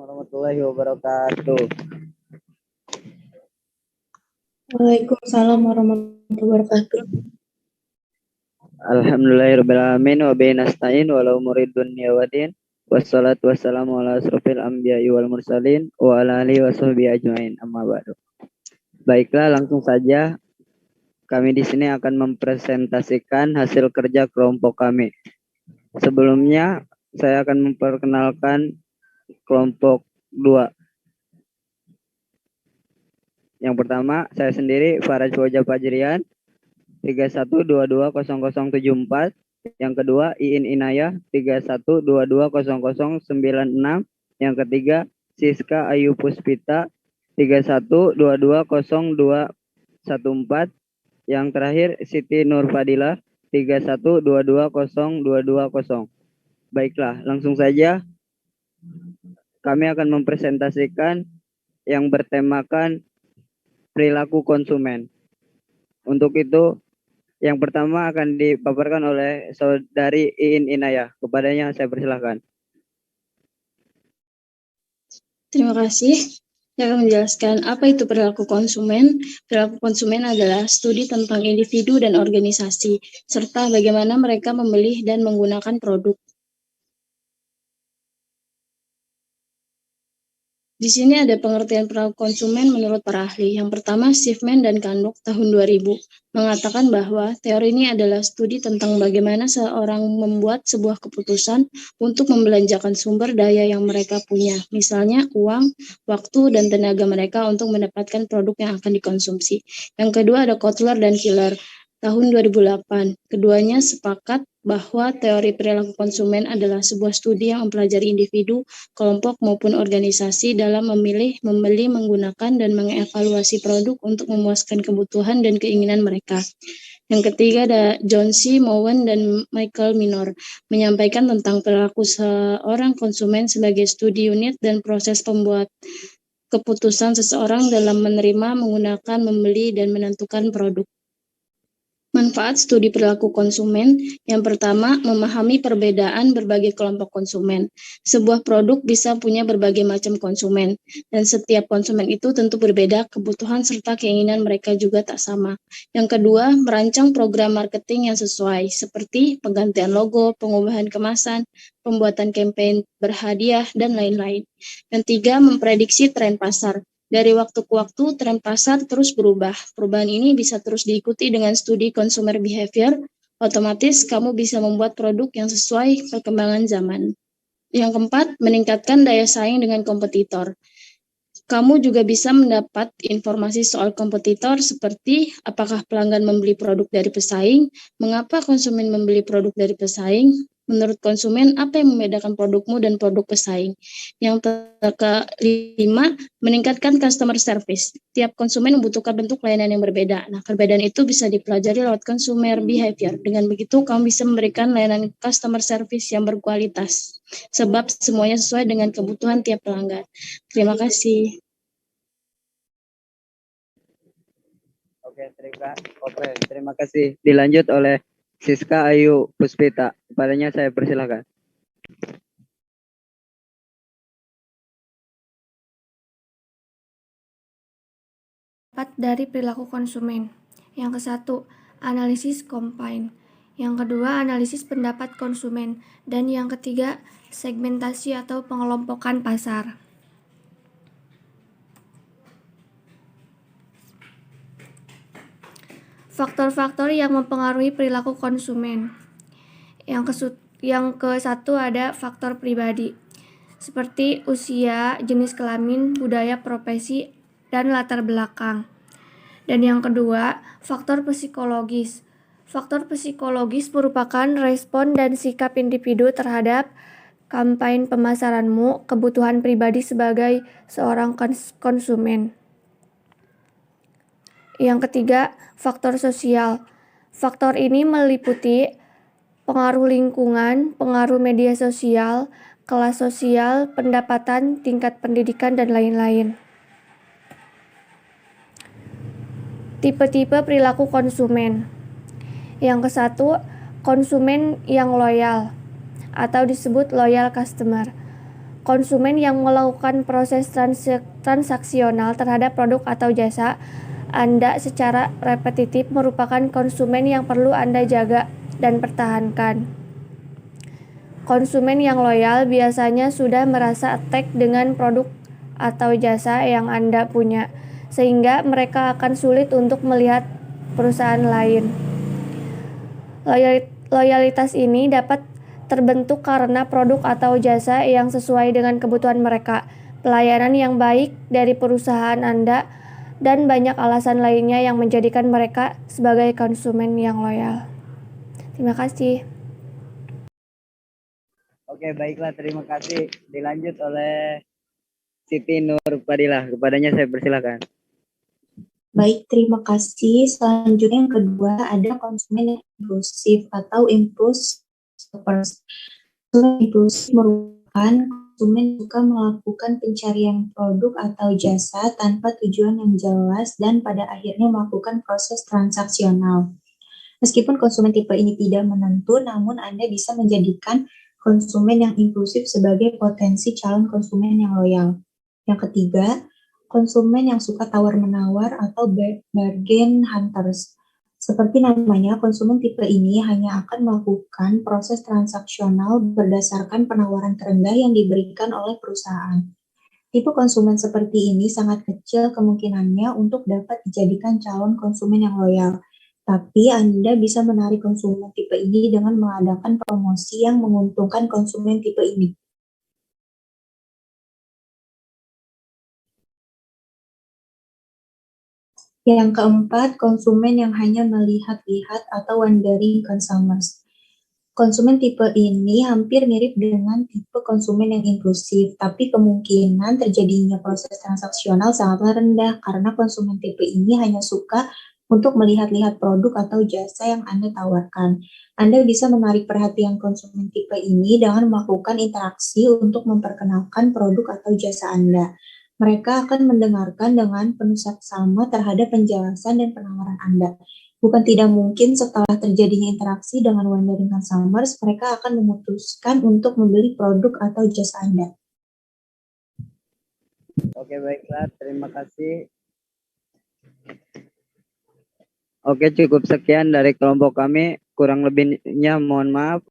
warahmatullahi wabarakatuh. Waalaikumsalam warahmatullahi wabarakatuh. Alhamdulillahirrahmanirrahim wa bihi nasta'in wa la umuri dunya wa din. Wassalatu wassalamu ala asrofil anbiya'i wal mursalin wa ala alihi wa sahbihi ajmain. Amma ba'du. Baiklah, langsung saja kami di sini akan mempresentasikan hasil kerja kelompok kami. Sebelumnya saya akan memperkenalkan kelompok 2. Yang pertama, saya sendiri Faraj Fauzan Fajrian 31220074. Yang kedua, Iin Inayah 31220096. Yang ketiga, Siska Ayu Puspita 31220214. Yang terakhir, Siti Nur Fadilah 31220220. Baiklah, langsung saja kami akan mempresentasikan yang bertemakan perilaku konsumen. Untuk itu, yang pertama akan dipaparkan oleh Saudari Iin Inayah. Kepadanya saya persilahkan. Terima kasih. Saya akan menjelaskan apa itu perilaku konsumen. Perilaku konsumen adalah studi tentang individu dan organisasi, serta bagaimana mereka membeli dan menggunakan produk. Di sini ada pengertian perilaku konsumen menurut para ahli. Yang pertama, Schiffman dan Kanduk tahun 2000 mengatakan bahwa teori ini adalah studi tentang bagaimana seorang membuat sebuah keputusan untuk membelanjakan sumber daya yang mereka punya, misalnya uang, waktu, dan tenaga mereka untuk mendapatkan produk yang akan dikonsumsi. Yang kedua ada Kotler dan Killer tahun 2008. Keduanya sepakat bahwa teori perilaku konsumen adalah sebuah studi yang mempelajari individu, kelompok maupun organisasi dalam memilih, membeli, menggunakan, dan mengevaluasi produk untuk memuaskan kebutuhan dan keinginan mereka. Yang ketiga ada John C. Mowen dan Michael Minor menyampaikan tentang perilaku seorang konsumen sebagai studi unit dan proses pembuat keputusan seseorang dalam menerima, menggunakan, membeli, dan menentukan produk. Manfaat studi perilaku konsumen. Yang pertama, memahami perbedaan berbagai kelompok konsumen. Sebuah produk bisa punya berbagai macam konsumen, dan setiap konsumen itu tentu berbeda, kebutuhan serta keinginan mereka juga tak sama. Yang kedua, merancang program marketing yang sesuai, seperti penggantian logo, pengubahan kemasan, pembuatan kampanye berhadiah, dan lain-lain. Yang tiga, memprediksi tren pasar. Dari waktu ke waktu, tren pasar terus berubah. Perubahan ini bisa terus diikuti dengan studi consumer behavior. Otomatis, kamu bisa membuat produk yang sesuai perkembangan zaman. Yang keempat, meningkatkan daya saing dengan kompetitor. Kamu juga bisa mendapat informasi soal kompetitor seperti apakah pelanggan membeli produk dari pesaing, mengapa konsumen membeli produk dari pesaing, menurut konsumen apa yang membedakan produkmu dan produk pesaing. Yang kelima, meningkatkan customer service. Tiap konsumen membutuhkan bentuk layanan yang berbeda. Nah, perbedaan itu bisa dipelajari lewat consumer behavior. Dengan begitu, kamu bisa memberikan layanan customer service yang berkualitas. Sebab semuanya sesuai dengan kebutuhan tiap pelanggan. Terima kasih. Terima kasih. Dilanjut oleh Siska Ayu Puspita. Kepadanya saya persilahkan. Dari perilaku konsumen. Yang ke-1, analisis combine. Yang kedua, analisis pendapat konsumen. Dan yang ketiga, segmentasi atau pengelompokan pasar. Faktor-faktor yang mempengaruhi perilaku konsumen. Yang ke-1 ada faktor pribadi, seperti usia, jenis kelamin, budaya, profesi, dan latar belakang. Dan yang kedua, faktor psikologis. Faktor psikologis merupakan respon dan sikap individu terhadap kampanye pemasaranmu, kebutuhan pribadi sebagai seorang konsumen. Yang ketiga, faktor sosial. Faktor ini meliputi pengaruh lingkungan, pengaruh media sosial, kelas sosial, pendapatan, tingkat pendidikan, dan lain-lain. Tipe-tipe perilaku konsumen. Yang ke-1, konsumen yang loyal atau disebut loyal customer. konsumen yang melakukan proses transaksional terhadap produk atau jasa Anda secara repetitif merupakan konsumen yang perlu Anda jaga dan pertahankan. Konsumen yang loyal biasanya sudah merasa attack dengan produk atau jasa yang Anda punya, sehingga mereka akan sulit untuk melihat perusahaan lain. Loyalitas ini dapat terbentuk karena produk atau jasa yang sesuai dengan kebutuhan mereka, pelayanan yang baik dari perusahaan Anda, dan banyak alasan lainnya yang menjadikan mereka sebagai konsumen yang loyal. Terima kasih. Oke, baiklah, terima kasih. Dilanjut oleh Siti Nur Fadilah. Kepadanya saya persilakan. Baik, terima kasih. Selanjutnya yang kedua ada konsumen yang impulsif atau impulse shoppers. Konsumen impulsif merupakan konsumen yang suka melakukan pencarian produk atau jasa tanpa tujuan yang jelas dan pada akhirnya melakukan proses transaksional. Meskipun konsumen tipe ini tidak menentu, namun Anda bisa menjadikan konsumen yang impulsif sebagai potensi calon konsumen yang loyal. Yang ketiga, konsumen yang suka tawar-menawar atau bargain hunters. Seperti namanya, konsumen tipe ini hanya akan melakukan proses transaksional berdasarkan penawaran terendah yang diberikan oleh perusahaan. Tipe konsumen seperti ini sangat kecil kemungkinannya untuk dapat dijadikan calon konsumen yang loyal. Tapi Anda bisa menarik konsumen tipe ini dengan mengadakan promosi yang menguntungkan konsumen tipe ini. Yang keempat, konsumen yang hanya melihat-lihat atau wandering consumers. Konsumen tipe ini hampir mirip dengan tipe konsumen yang impulsif, tapi kemungkinan terjadinya proses transaksional sangatlah rendah karena konsumen tipe ini hanya suka untuk melihat-lihat produk atau jasa yang Anda tawarkan. Anda bisa menarik perhatian konsumen tipe ini dengan melakukan interaksi untuk memperkenalkan produk atau jasa Anda. Mereka akan mendengarkan dengan penuh saksama terhadap penjelasan dan penawaran Anda. Bukan tidak mungkin setelah terjadinya interaksi dengan wandering consumers, mereka akan memutuskan untuk membeli produk atau jasa Anda. Oke, baiklah, terima kasih. Oke, cukup sekian dari kelompok kami. Kurang lebihnya mohon maaf.